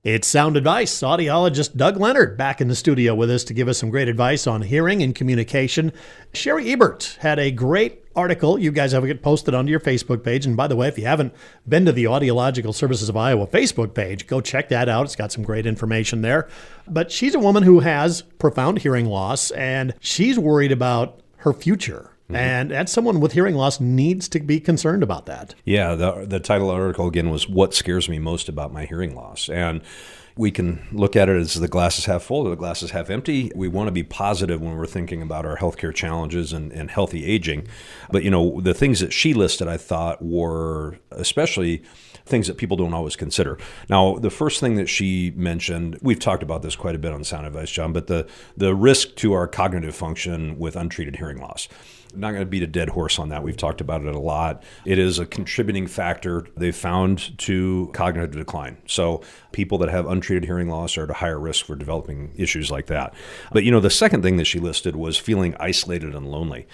It's Sound Advice. Audiologist Doug Leonard back in the studio with us to give us some great advice on hearing and communication. Sherry Ebert had a great article you guys have it posted onto your Facebook page. And by the way, if you haven't been to the Audiological Services of Iowa Facebook page, go check that out. It's got some great information there. But she's a woman who has profound hearing loss, and she's worried about her future. And as someone with hearing loss needs to be concerned about that. Yeah, the title of the article, again, was What Scares Me Most About My Hearing Loss. And we can look at it as the glass is half full or the glass is half empty. We want to be positive when we're thinking about our healthcare challenges and healthy aging. But, you know, the things that she listed, I thought, were especially things that people don't always consider. Now, the first thing that she mentioned, we've talked about this quite a bit on Sound Advice, John, but the risk to our cognitive function with untreated hearing loss. I'm not going to beat a dead horse on that. We've talked about it a lot. It is a contributing factor they've found to cognitive decline. So people that have untreated hearing loss are at a higher risk for developing issues like that. But, you know, the second thing that she listed was feeling isolated and lonely.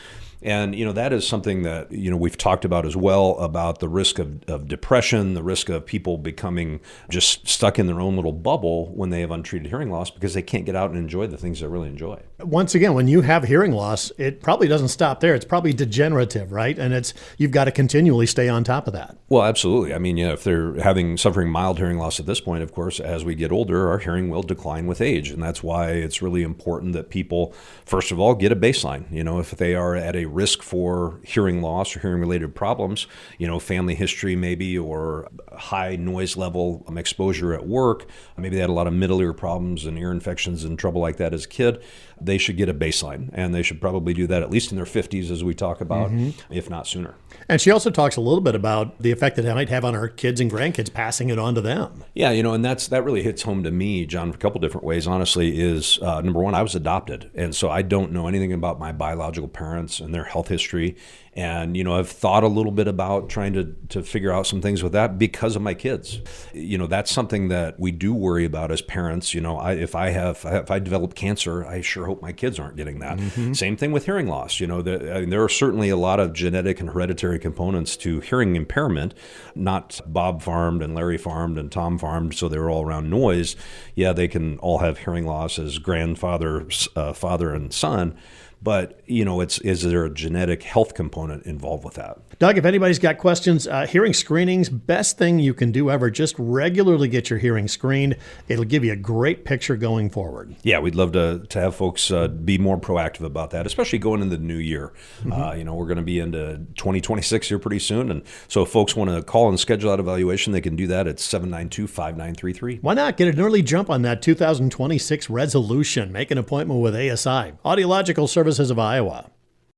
And, you know, that is something that, you know, we've talked about as well, about the risk of depression, the risk of people becoming just stuck in their own little bubble when they have untreated hearing loss because they can't get out and enjoy the things they really enjoy. Once again, when you have hearing loss, it probably doesn't stop there. It's probably degenerative, right? And you've got to continually stay on top of that. Well, absolutely. I mean, you know, if they're suffering mild hearing loss at this point, of course, as we get older, our hearing will decline with age. And that's why it's really important that people, first of all, get a baseline. You know, if they are at a risk for hearing loss or hearing related problems, you know, family history maybe, or high noise level exposure at work, maybe they had a lot of middle ear problems and ear infections and trouble like that as a kid, they should get a baseline. And they should probably do that at least in their 50s, as we talk about, if not sooner. And she also talks a little bit about the effect that it might have on our kids and grandkids, passing it on to them. Yeah, you know, and that really hits home to me, John, a couple different ways, honestly, is number one, I was adopted. And so I don't know anything about my biological parents and their health history. And, you know, I've thought a little bit about trying to figure out some things with that because of my kids. You know, that's something that we do worry about as parents. You know, if I develop cancer, I sure hope my kids aren't getting that. Same thing with hearing loss. You know, there are certainly a lot of genetic and hereditary components to hearing impairment, not Bob farmed and Larry farmed and Tom farmed, so they're all around noise. Yeah, they can all have hearing loss as grandfather, father, and son. But, you know, is there a genetic health component involved with that? Doug, if anybody's got questions, hearing screenings, best thing you can do ever, just regularly get your hearing screened. It'll give you a great picture going forward. Yeah, we'd love to have folks be more proactive about that, especially going into the new year. You know, we're going to be into 2026 here pretty soon. And so if folks want to call and schedule that evaluation, they can do that at 792-5933. Why not get an early jump on that 2026 resolution? Make an appointment with ASI, Audiological Services of Iowa.